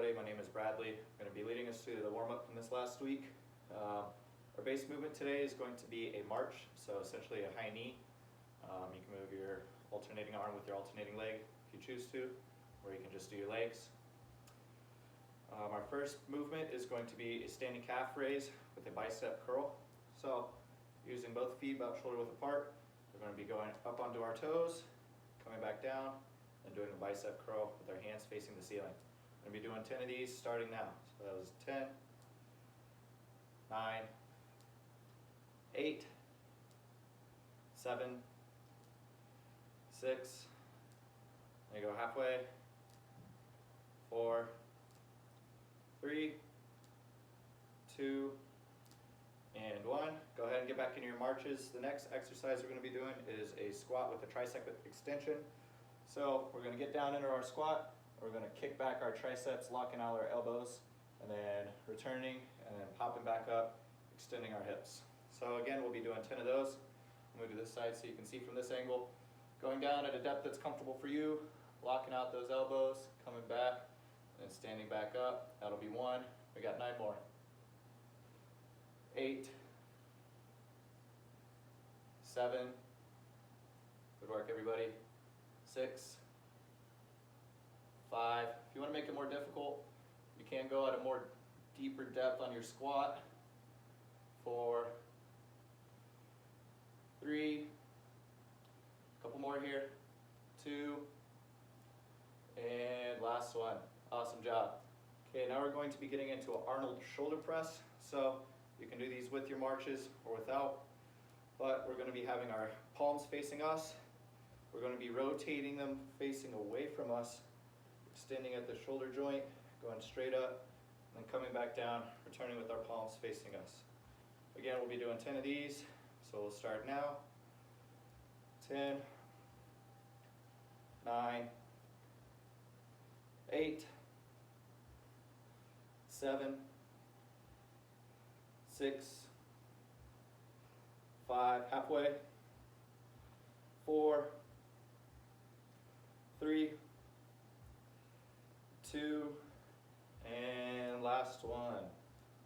everybody. My name is Bradley. I'm going to be leading us through the warm-up from this last week. Our base movement today is going to be a march, so essentially a high knee. You can move your alternating arm with your alternating leg if you choose to, or you can just do your legs. Our first movement is going to be a standing calf raise with a bicep curl. So using both feet about shoulder width apart, we're going to be going up onto our toes, coming back down, and doing a bicep curl with our hands facing the ceiling. We're going to be doing 10 of these starting now. So that was 10, 9, 8, 7, 6, there you go halfway, 4, 3, 2, and 1. Go ahead and get back into your marches. The next exercise we're going to be doing is a squat with a tricep extension. So we're going to get down into our squat. We're going to kick back our triceps, locking out our elbows, and then returning and then popping back up, extending our hips. So again, we'll be doing 10 of those. Move to this side so you can see from this angle. Going down at a depth that's comfortable for you, locking out those elbows, coming back, and then standing back up. That'll be 1. We got 9 more. 8, 7, good work everybody. 6, 5. If you want to make it more difficult, you can go at a more deeper depth on your squat. 4, 3, a couple more here, 2, and last one. Awesome job. Okay, now we're going to be getting into an Arnold shoulder press. So you can do these with your marches or without, but we're going to be having our palms facing us. We're going to be rotating them facing away from us, extending at the shoulder joint, going straight up, and then coming back down, returning with our palms facing us. Again, we'll be doing 10 of these, so we'll start now. 10, 9, 8, 7, 6, 5, halfway, 4, 3, 2, and last one.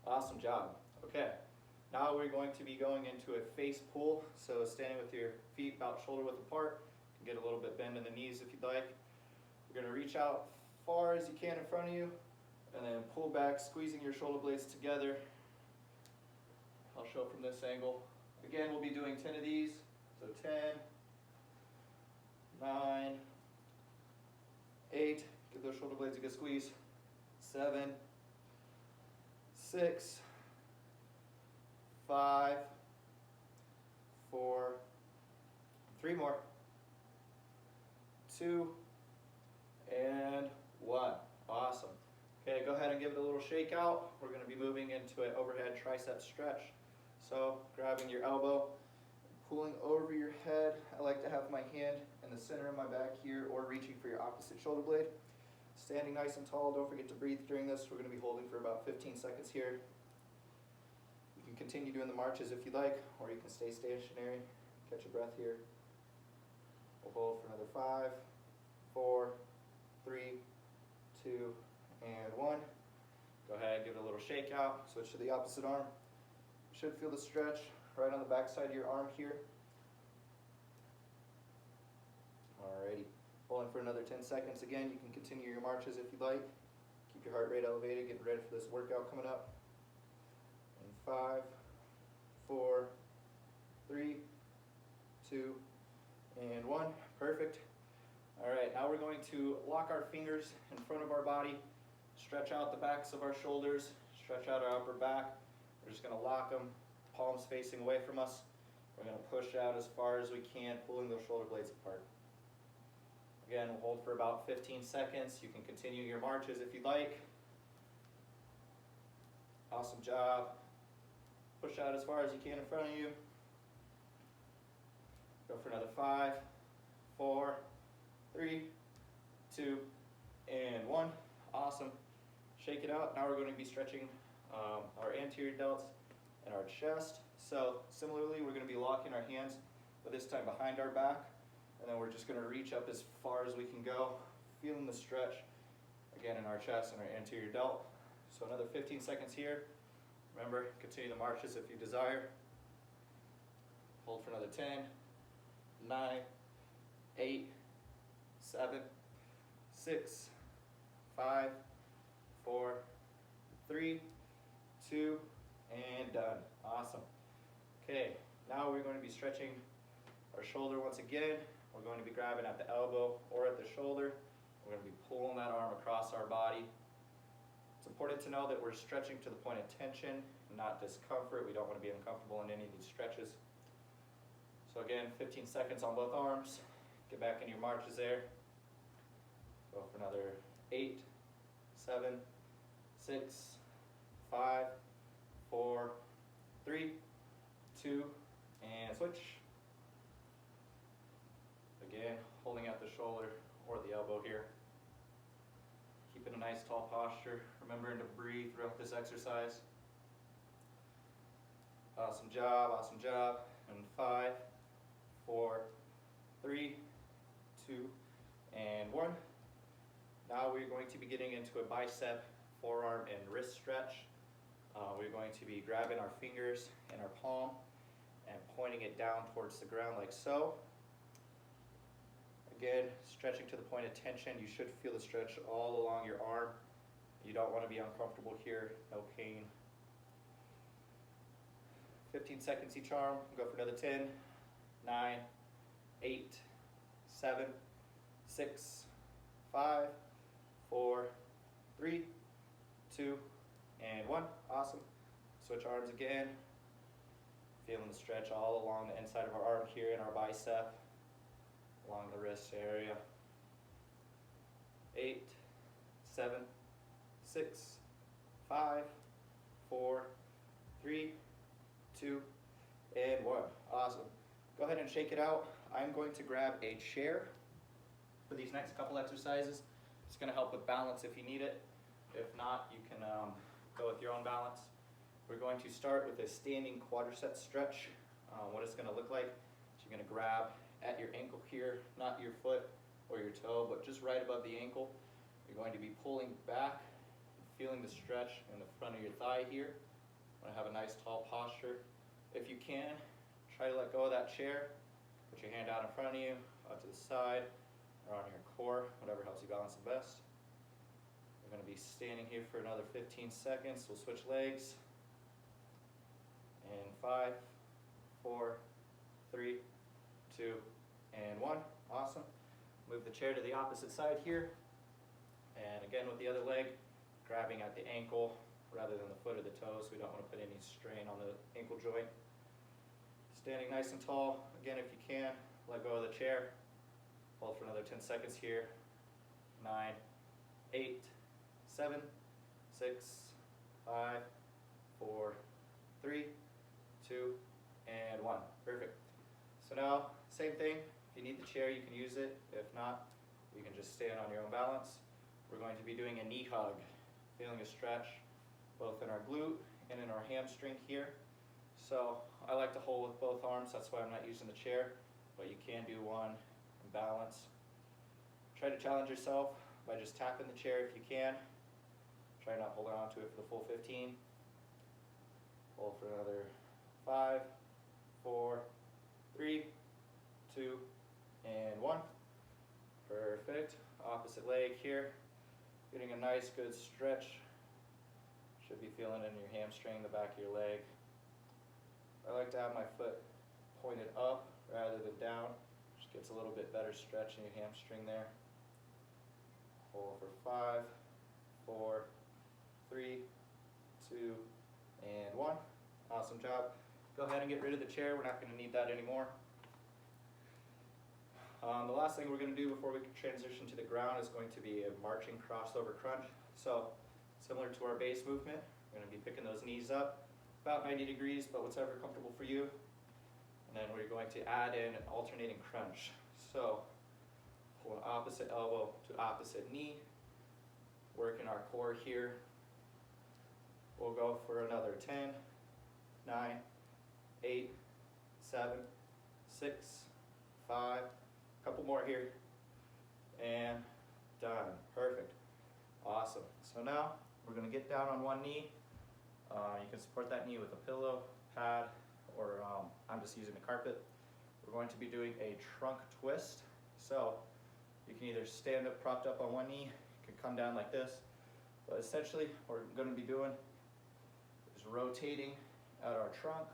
Awesome job. Okay, now we're going to be going into a face pull. So standing with your feet about shoulder width apart. You can get a little bit bend in the knees if you'd like. You're going to reach out far as you can in front of you, and then pull back, squeezing your shoulder blades together. I'll show from this angle. Again, we'll be doing 10 of these. So 10, 9, 8, give those shoulder blades a good squeeze. 7, 6, 5, 4, 3 more, 2, and 1. Awesome. Okay, go ahead and give it a little shake out. We're going to be moving into an overhead tricep stretch. So grabbing your elbow, pulling over your head. I like to have my hand in the center of my back here, or reaching for your opposite shoulder blade. Standing nice and tall. Don't forget to breathe during this. We're going to be holding for about 15 seconds here. You can continue doing the marches if you like, or you can stay stationary. Catch your breath here. We'll hold for another 5, 4, 3, 2, and 1. Go ahead, give it a little shake out. Switch to the opposite arm. You should feel the stretch right on the back side of your arm here. Alrighty, holding for another 10 seconds. Again, you can continue your marches if you'd like. Keep your heart rate elevated, getting ready for this workout coming up. In 5, 4, 3, 2, and 1. Perfect. Alright, now we're going to lock our fingers in front of our body, stretch out the backs of our shoulders, stretch out our upper back. We're just going to lock them, palms facing away from us. We're going to push out as far as we can, pulling those shoulder blades apart. Again, we'll hold for about 15 seconds. You can continue your marches if you'd like. Awesome job. Push out as far as you can in front of you. Go for another 5, 4, 3, 2, and 1. Awesome. Shake it out. Now we're going to be stretching our anterior delts and our chest. So similarly, we're going to be locking our hands, but this time behind our back. And then we're just going to reach up as far as we can go, feeling the stretch again in our chest and our anterior delt. So another 15 seconds here. Remember, continue the marches if you desire. Hold for another 10, 9, 8, 7, 6, 5, 4, 3, 2, and done. Awesome. Okay, now we're going to be stretching our shoulder once again. We're going to be grabbing at the elbow or at the shoulder. We're going to be pulling that arm across our body. It's important to know that we're stretching to the point of tension, not discomfort. We don't want to be uncomfortable in any of these stretches. So again, 15 seconds on both arms. Get back in your marches there. Go for another 8, 7, 6, 5, 4, 3, 2, and switch. Again, holding at the shoulder or the elbow here. Keeping a nice tall posture. Remembering to breathe throughout this exercise. Awesome job, awesome job. And 5, 4, 3, 2, and 1. Now we're going to be getting into a bicep, forearm, and wrist stretch. We're going to be grabbing our fingers in our palm and pointing it down towards the ground like so. Again, stretching to the point of tension. You should feel the stretch all along your arm. You don't want to be uncomfortable here, no pain. 15 seconds each arm. Go for another 10, 9, 8, 7, 6, 5, 4, 3, 2, and 1. Awesome. Switch arms again. Feeling the stretch all along the inside of our arm here in our bicep, along the wrist area. 8, 7, 6, 5, 4, 3, 2, and 1. Awesome. Go ahead and shake it out. I'm going to grab a chair for these next couple exercises. It's going to help with balance if you need it. If not, you can go with your own balance. We're going to start with a standing quadricep stretch. What it's going to look like is you're going to grab at your ankle here, not your foot or your toe, but just right above the ankle. You're going to be pulling back, feeling the stretch in the front of your thigh here. Want to have a nice tall posture. If you can, try to let go of that chair. Put your hand out in front of you, out to the side, or on your core, whatever helps you balance the best. We're going to be standing here for another 15 seconds. We'll switch legs. And 5, 4, 3, 2, and 1. Awesome. Move the chair to the opposite side here. And again with the other leg, grabbing at the ankle rather than the foot or the toe, so we don't want to put any strain on the ankle joint. Standing nice and tall. Again, if you can, let go of the chair. Hold for another 10 seconds here. 9, 8, 7, 6, 5, 4, 3, 2, and 1. Perfect. So now, same thing. If you need the chair, you can use it. If not, you can just stand on your own balance. We're going to be doing a knee hug, feeling a stretch both in our glute and in our hamstring here. So I like to hold with both arms. That's why I'm not using the chair, but you can do one and balance. Try to challenge yourself by just tapping the chair if you can. Try not holding on to it for the full 15. Hold for another 5, 4, 3, 2, and 1. Perfect. Opposite leg here. Getting a nice good stretch. Should be feeling it in your hamstring, the back of your leg. I like to have my foot pointed up rather than down. Just gets a little bit better stretch in your hamstring there. Hold for 5, 4, 3, 2, and 1. Awesome job. Go ahead and get rid of the chair. We're not going to need that anymore. The last thing we're going to do before we transition to the ground is going to be a marching crossover crunch. So, similar to our base movement, we're going to be picking those knees up about 90 degrees, but whatever comfortable for you. And then we're going to add in an alternating crunch. So, pull an opposite elbow to opposite knee, working our core here. We'll go for another 10, 9, 8, 7, 6, 5, couple more here, and done. Perfect. Awesome. So now we're going to get down on one knee. You can support that knee with a pillow, pad, or I'm just using the carpet. We're going to be doing a trunk twist. So you can either stand up propped up on one knee, you can come down like this. But essentially what we're going to be doing is rotating out our trunk,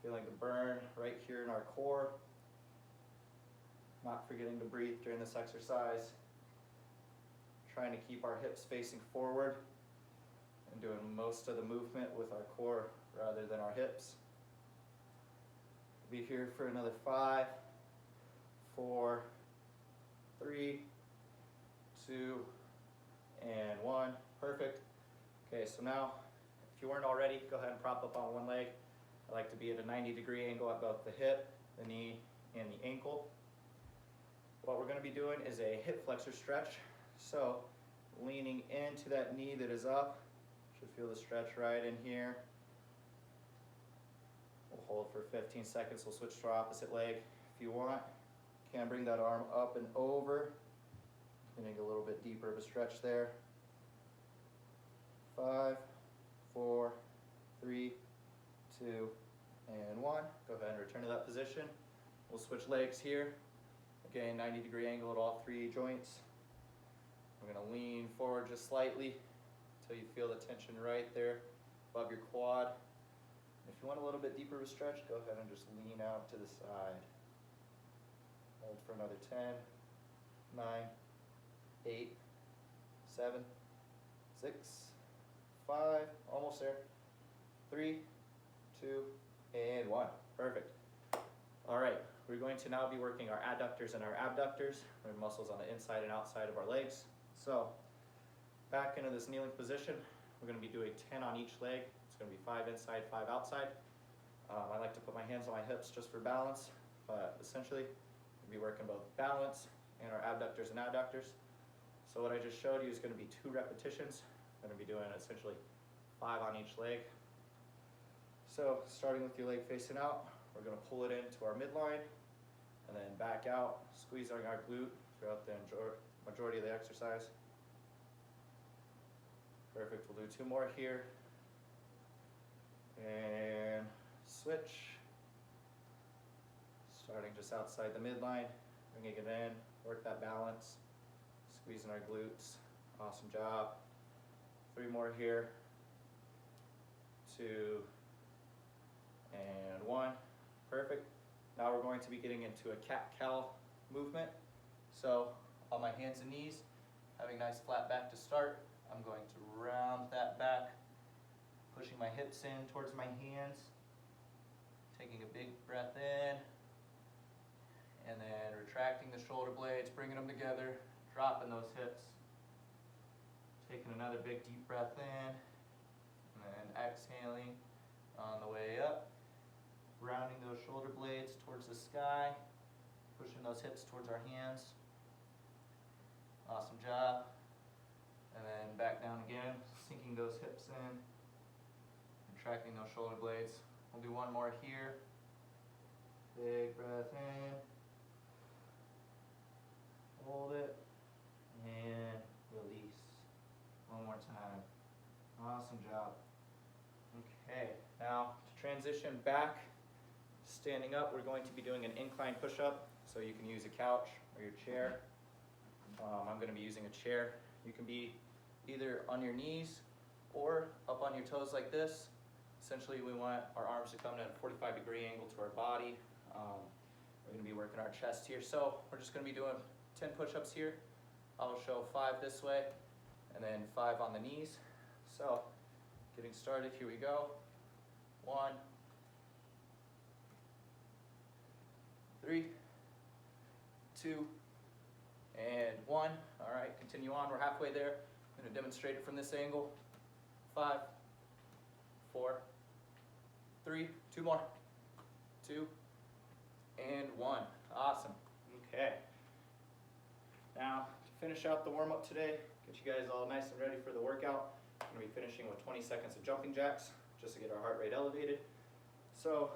feeling the burn right here in our core. Not forgetting to breathe during this exercise. Trying to keep our hips facing forward and doing most of the movement with our core rather than our hips. Be here for another 5, 4, 3, 2, and 1. Perfect. Okay, so now, if you weren't already, go ahead and prop up on one leg. I like to be at a 90-degree angle at both the hip, the knee, and the ankle. What we're going to be doing is a hip flexor stretch. So, leaning into that knee that is up, should feel the stretch right in here. We'll hold for 15 seconds. We'll switch to our opposite leg if you want. Can bring that arm up and over, getting a little bit deeper of a stretch there. 5, 4, 3, 2, and 1. Go ahead and return to that position. We'll switch legs here. Again, 90-degree angle at all 3 joints. We're going to lean forward just slightly until you feel the tension right there above your quad. If you want a little bit deeper of a stretch, go ahead and just lean out to the side. Hold for another 10, 9, 8, 7, 6, 5, almost there. 3, 2, and 1. Perfect. All right, we're going to now be working our adductors and our abductors. They're muscles on the inside and outside of our legs. So, back into this kneeling position. We're going to be doing 10 on each leg. It's going to be 5 inside, 5 outside. I like to put my hands on my hips just for balance, but essentially we'll be working both balance and our abductors and adductors. So what I just showed you is going to be 2 repetitions. I'm going to be doing essentially 5 on each leg. So starting with your leg facing out, we're going to pull it into our midline and then back out, squeezing our glute throughout the majority of the exercise. Perfect. We'll do 2 more here. And switch. Starting just outside the midline, bringing it in, work that balance, squeezing our glutes. Awesome job. 3 more here. 2 and 1. Perfect. Now we're going to be getting into a cat-cow movement. So on my hands and knees, having nice flat back to start, I'm going to round that back, pushing my hips in towards my hands, taking a big breath in, and then retracting the shoulder blades, bringing them together, dropping those hips, taking another big deep breath in, and then exhaling on the way up, rounding those shoulder blades towards the sky, pushing those hips towards our hands. Awesome job. And then back down again, sinking those hips in, retracting those shoulder blades. We'll do 1 more here. Big breath in. Hold it. And release. 1 more time. Awesome job. Okay, now to transition back, standing up, we're going to be doing an incline push-up. So you can use a couch or your chair. I'm going to be using a chair. You can be either on your knees or up on your toes like this. Essentially, we want our arms to come at a 45-degree angle to our body. We're going to be working our chest here. So we're just going to be doing 10 push-ups here. I'll show 5 this way and then 5 on the knees. So getting started, here we go. 1, 3, 2, and 1. All right, continue on. We're halfway there. I'm going to demonstrate it from this angle. 5, 4, 3, 2 more. 2, and 1. Awesome. Okay. Now, to finish out the warm-up today, get you guys all nice and ready for the workout. I'm going to be finishing with 20 seconds of jumping jacks, just to get our heart rate elevated. So,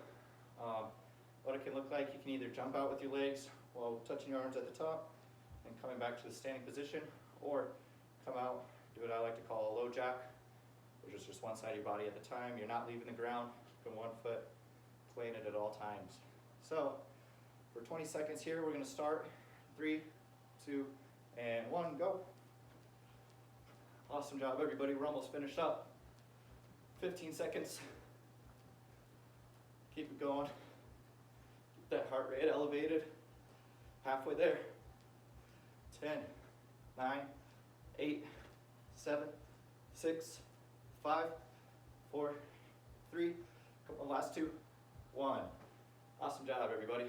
what it can look like, you can either jump out with your legs while touching your arms at the top and coming back to the standing position, or come out, Do what I like to call a low jack, which is just one side of your body at a time. You're not leaving the ground, keeping one foot planted at all times. So for 20 seconds here, we're going to start. 3, 2, and 1, go. Awesome job, everybody. We're almost finished up. 15 seconds. Keep it going. Keep that heart rate elevated. Halfway there. 10, 9, 8, 7, 6, 5, 4, 3, come on, last 2, 1. Awesome job, everybody.